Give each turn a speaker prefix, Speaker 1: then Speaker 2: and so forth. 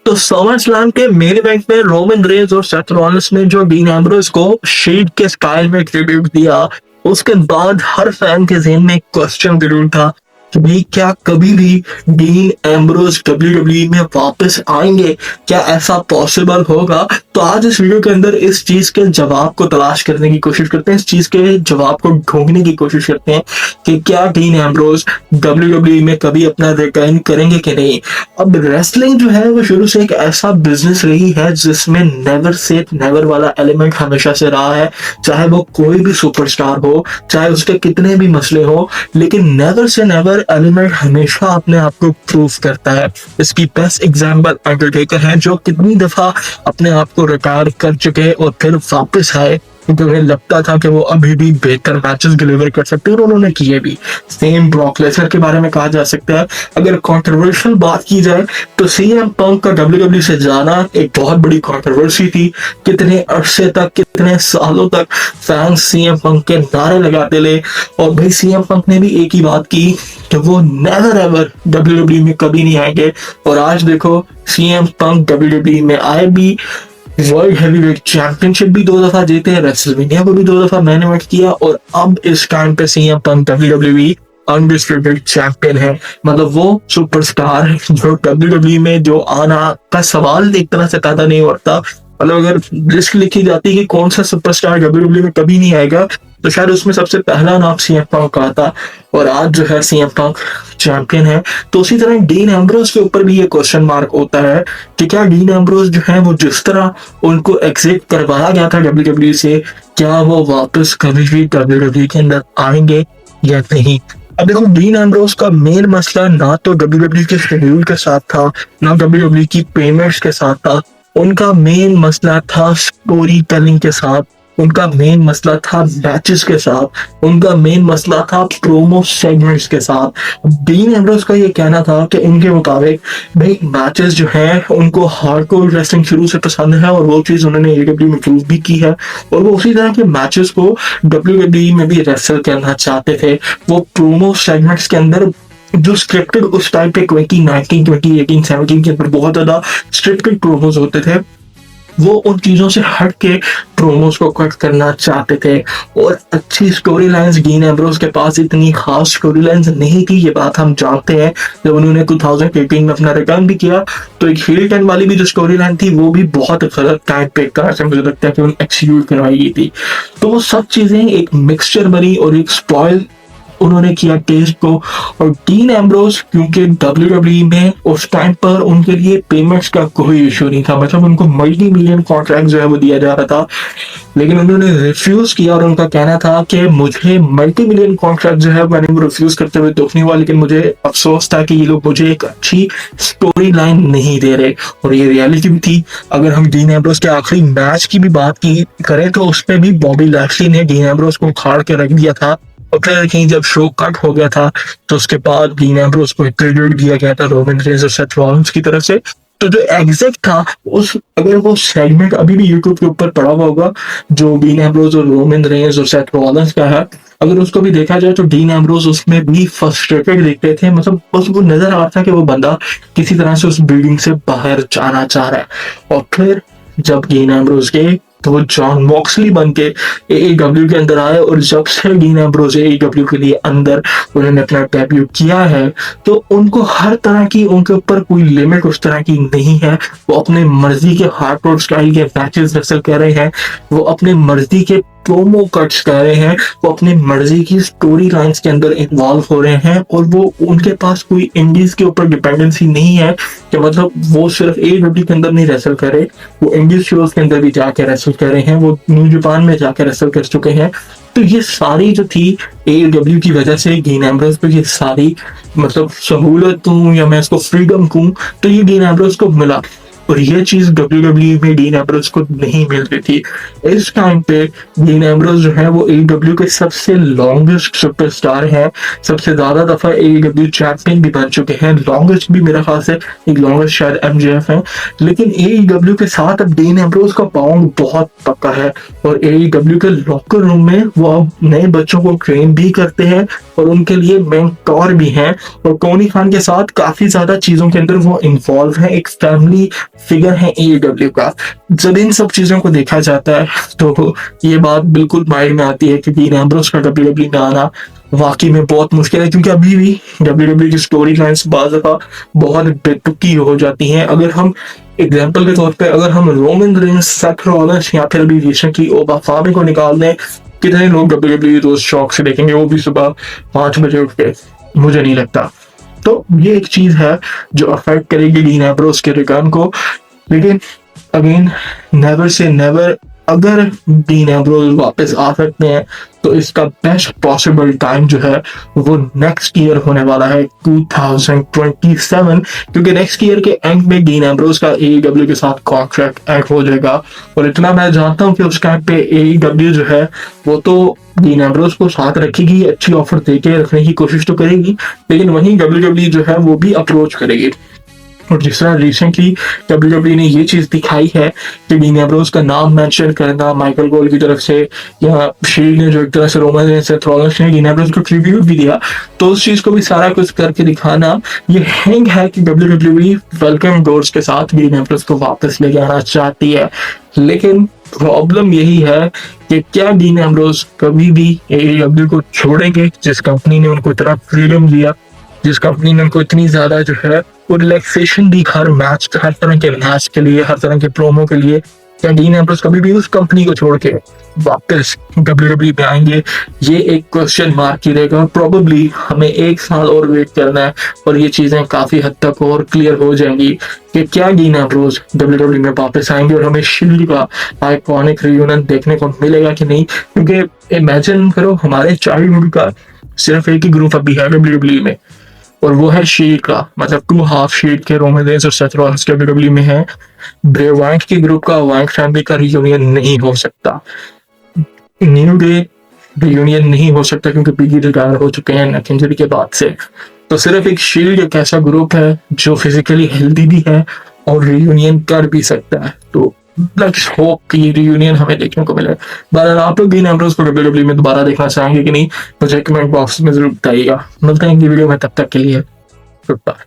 Speaker 1: तो summer slam के main event में रोमन रेंज और सेथ रॉलिंस ने जो डीन एम्ब्रोस को शील्ड के स्टाइल में ट्रिब्यूट दिया, उसके बाद हर फैन के ज़हन में एक क्वेश्चन जरूर था कि भाई क्या कभी भी डीन एम्ब्रोस डब्ल्यूडब्ल्यूई में वापस आएंगे? क्या ऐसा पॉसिबल होगा? तो आज इस वीडियो के अंदर इस चीज के जवाब को तलाश करने की कोशिश करते हैं, इस चीज के जवाब को ढूंढने की कोशिश करते हैं कि क्या डीन एम्ब्रोस डब्ल्यूडब्ल्यूई में कभी अपना रिटर्न करेंगे कि नहीं। अब रेसलिंग जो है वो शुरू से एक ऐसा बिजनेस रही है जिसमें नेवर से नेवर वाला एलिमेंट हमेशा से रहा है, चाहे वो कोई भी सुपरस्टार हो, चाहे उसके कितने भी मसले हो, लेकिन नेवर से नेवर एलिमेंट हमेशा अपने आप को प्रूव करता है। इसकी बेस्ट एग्जांपल अंडरटेकर है, जो कितनी दफा अपने आप को रिटायर कर चुके और फिर वापस आए क्योंकि उन्हें लगता था कि वो अभी भी बेहतर मैचेस डिलीवर कर सकते हैं और उन्होंने किए भी। सेम ब्रॉक लेसनर के बारे में कहा जा सकता है। अगर कंट्रोवर्शियल बात की जाए तो सीएम पंक का डब्ल्यूडब्ल्यू से जाना एक बहुत बड़ी कंट्रोवर्सी थी। कितने अरसे तक, कितने सालों तक फैंस सीएम पंक के नारे लगाते रहे और भाई सीएम पंक ने भी एक ही बात की कि वो नेवर एवर डब्ल्यूडब्ल्यू में कभी नहीं आएंगे। और आज देखो सीएम पंक डब्ल्यूडब्ल्यू में आए भी, वर्ल्ड हेवीवेट चैंपियनशिप भी 2 दफा जीते, रेसलमेनिया को भी 2 दफा मैन इवेंट किया और अब इस टाइम पे CM Punk WWE undisputed champion है। मतलब वो सुपरस्टार जो डब्ल्यूडब्ल्यूई में जो आना का सवाल एक तरह से पैदा नहीं होता। मतलब अगर लिस्ट लिखी जाती कि कौन सा सुपरस्टार डब्ल्यूडब्ल्यूई में कभी नहीं आएगा तो शायद उसमें सबसे पहला नाम सीएम पंक का आता। और आज जो है सीएम पंक चैंपियन है। तो उसी तरह डीन एम्ब्रोस के ऊपर भी ये क्वेश्चन मार्क होता है कि क्या डीन एम्ब्रोस जो है वो जिस तरह उनको एग्जिट करवाया गया था डब्ल्यूडब्ल्यूई से, क्या वो वापस कभी भी डब्ल्यूडब्ल्यूई के अंदर आएंगे या नहीं। अब देखो डीन एम्ब्रोस का मेन मसला ना तो डब्ल्यूडब्ल्यूई के शेड्यूल के साथ था, ना डब्ल्यूडब्ल्यूई की पेमेंट्स के साथ था। उनका मेन मसला था स्टोरी टेलिंग के साथ, उनका मेन मसला था मैचेस के साथ, उनका मेन मसला था प्रोमो सेगमेंट्स के साथ। डीन एम्ब्रोस का ये कहना था कि उनके मुताबिक भाई मैचेस जो हैं उनको हार्डकोर रेसलिंग शुरू से पसंद है और वो चीज उन्होंने एडब्ल्यू में प्रूव भी की है और वो उसी तरह के मैचेस को डब्ल्यूडब्ल्यूई में भी रेसल करना चाहते थे। वो प्रोमो सेगमेंट्स के अंदर जो स्क्रिप्टेड उस टाइम पे 2019, 2018, 17 के अंदर बहुत ज्यादा स्क्रिप्टेड प्रोमोज होते थे, वो उन चीजों से हट के प्रोमोस को कट करना चाहते थे। और अच्छी स्टोरी लाइन्स डीन एम्ब्रोस के पास इतनी खास स्टोरी लाइन्स नहीं थी, ये बात हम जानते हैं। जब उन्होंने 2018 में अपना रिटर्न भी किया तो एक हील टर्न वाली भी जो स्टोरी लाइन थी वो भी बहुत गलत टाइम पे एक तरह से मुझे लगता है कि उन्हें एक्सिक्यूट करवाई गई थी। तो वो सब चीजें एक मिक्सचर बनी और एक स्पॉइल उन्होंने किया टेस्ट को। और डीन एम्ब्रोस क्योंकि डब्ल्यूडब्ल्यूई में उस टाइम पर उनके लिए पेमेंट्स का कोई इशू नहीं था, मतलब उनको मल्टी मिलियन कॉन्ट्रैक्ट जो है वो दिया जा रहा था, लेकिन उन्होंने रिफ्यूज किया और उनका कहना था कि मुझे मल्टी मिलियन कॉन्ट्रैक्ट जो है मैंने वो रिफ्यूज करते हुए दुख नहीं हुआ, लेकिन मुझे अफसोस था कि ये लोग मुझे एक अच्छी स्टोरी लाइन नहीं दे रहे। और ये रियलिटी भी थी। अगर हम डीन एम्ब्रोस के आखिरी मैच की भी बात की करें तो उसमें भी बॉबी लैक्सली ने डीन एम्ब्रोस को उखाड़ के रख दिया था और फिर कहीं जब शो कट हो गया था तो उसके बाद डीन एम्ब्रोस को ट्रिब्यूट दिया गया था रोमन रेंज और सेथ रॉलिंस की तरफ से। तो जो एग्जैक्ट था उस, अगर वो सेगमेंट अभी भी यूट्यूब के ऊपर पड़ा हुआ होगा जो डीन एम्ब्रोस और रोमन रेंज और सेथ रॉलिंस का है, अगर उसको भी देखा जाए तो डीन एम्ब्रोस उसमें भी फ्रस्ट्रेटेड दिखते थे। मतलब उसको नजर आ रहा था कि वो बंदा किसी तरह से उस बिल्डिंग से बाहर जाना चाह रहा है। और फिर जब डीन एम्ब्रोस के तो वो जॉन मॉक्सली बन के एईडब्ल्यू के अंदर आए और जब से डीन एम्ब्रोस एईडब्ल्यू के लिए अंदर उन्होंने अपना डेब्यू किया है तो उनको हर तरह की, उनके ऊपर कोई लिमिट उस तरह की नहीं है। वो अपने मर्जी के हार्डकोर स्टाइल के मैचेस रेसल कर रहे हैं, वो अपने मर्जी के प्रोमो कट्स कर रहे हैं, वो अपनी मर्जी की स्टोरी लाइंस के अंदर इन्वॉल्व हो रहे हैं और वो उनके पास कोई इंडीज के ऊपर डिपेंडेंसी नहीं है कि मतलब वो सिर्फ एडब्ल्यू के अंदर नहीं रेसल करे, वो इंडीज शोज के अंदर भी जाके रेसल कर रहे हैं, वो न्यू जापान में जाके रेसल कर चुके हैं। तो ये सारी जो थी एडब्ल्यू की वजह से डीन एम्ब्रोस को ये सारी मतलब सहूलत कहूं या मैं इसको फ्रीडम कहूं तो ये डीन एम्ब्रोस को मिला और ये चीज डब्ल्यूडब्ल्यूई में डीन एम्ब्रोस को नहीं मिल रही थी। इस टाइम पे डीन एम्ब्रोस जो है वो एईडब्ल्यू के सबसे लॉन्गेस्ट सुपरस्टार है, सबसे ज्यादा दफा एईडब्ल्यू चैंपियन भी बन चुके हैं। लॉन्गेस्ट भी मेरा ख्याल से एक लॉन्गेस्ट शायद एमजेएफ है, लेकिन एईडब्ल्यू के साथ अब डीन एम्ब्रोस का बाउंड बहुत पक्का है और एईडब्ल्यू के लॉकर रूम में वो अब नए बच्चों को ट्रेन भी करते हैं और उनके लिए मेंटोर भी हैं और टोनी खान के साथ काफी ज्यादा चीजों के अंदर वो इन्वॉल्व है। एक फैमिली फिगर है AEW का। जब इन सब चीजों को देखा जाता है तो ये बात बिल्कुल माइंड में आती है कि डीन एम्ब्रोस का WWE में आना वाकई में बहुत मुश्किल है, क्योंकि अभी भी WWE की स्टोरी लाइन्स बाज़ दफा बहुत बेतुकी हो जाती हैं। अगर हम एग्जाम्पल के तौर पे अगर हम रोमन रेंस, सेथ रॉलिंस या फिर अभी रिसेंटली ओबा फामी को निकाल दें, कितने लोग WWE रोज शौक से देखेंगे, वो भी सुबह 5 बजे उठ के? मुझे नहीं लगता। तो ये एक चीज है जो अफेक्ट करेगी डीन एम्ब्रोस के रिटर्न को। लेकिन अगेन, नेवर से नेवर, अगर डीन एम्ब्रोस वापस आ सकते हैं तो इसका बेस्ट पॉसिबल टाइम जो है वो नेक्स्ट ईयर होने वाला है 2027, क्योंकि नेक्स्ट ईयर के एंड में डीन एम्ब्रोस का AEW के साथ कॉन्ट्रैक्ट एंड हो जाएगा। और इतना मैं जानता हूँ कि उस टाइम पे AEW जो है वो तो डीन एम्ब्रोस को साथ रखेगी, अच्छी ऑफर देके रखने की कोशिश तो करेगी, लेकिन वहीं WWE जो है वो भी अप्रोच करेगी। और जिस तरह रिसेंटली WWE ने ये चीज दिखाई है कि डीन एम्ब्रोस का नाम मेंशन करना माइकल कोल की तरफ से, या शील्ड ने जो एक तरह से रोमन रेंस सेथ रॉलिंस ने डीन एम्ब्रोस को ट्रिब्यूट भी दिया, तो उस चीज को भी सारा कुछ करके दिखाना ये हिंट है कि WWE वेलकम डोर्स के साथ डीन एम्ब्रोस को वापस लेके आना चाहती है। लेकिन प्रॉब्लम यही है कि क्या डीन एम्ब्रोस कभी भी AEW को छोड़ेंगे, जिस कंपनी ने उनको इतना फ्रीडम दिया, जिस कंपनी ने उनको इतनी ज्यादा जो है वो रिलैक्सेशन दी हर मैच, हर तरह के मैच के लिए, हर तरह के प्रोमो के लिए। क्या डीन एम्ब्रोस कभी भी उस कंपनी को छोड़ के वापस WWE पे आएंगे? ये एक क्वेश्चन मार्क ही रहेगा। प्रोबेबली हमें 1 साल और वेट करना है और ये चीजें काफी हद तक और क्लियर हो जाएंगी कि क्या डीन एम्ब्रोस WWE में वापस आएंगे और हमें शील्ड का आइकॉनिक रियूनियन देखने को मिलेगा कि नहीं। क्योंकि इमेजिन करो, हमारे चाइल्डहुड का सिर्फ एक ही ग्रुप अभी है WWE में, और वो है शील्ड का, मतलब 2 हाफ शील्ड के रोमन रेंस और सेथ रॉलिंस के WWE में है। ब्रे वाइट के ग्रुप का, वाइट फैमिली का रियूनियन नहीं हो सकता, न्यू डे रियूनियन नहीं हो सकता, क्योंकि बिगी रिटायर हो चुके हैं नेक इंजरी के बाद से। तो सिर्फ एक शील्ड एक ऐसा ग्रुप है जो फिजिकली हेल्दी भी है और रियूनियन कर भी सकता है। तो लेट्स होप कि रियूनियन हमें देखने को मिले। बहरहाल आप लोग डीन एम्ब्रोस को WWE में दोबारा देखना चाहेंगे कि नहीं, मुझे कमेंट बॉक्स में जरूर बताइएगा। मिलते हैं अगली वीडियो में, तब तक के लिए गुड बाय।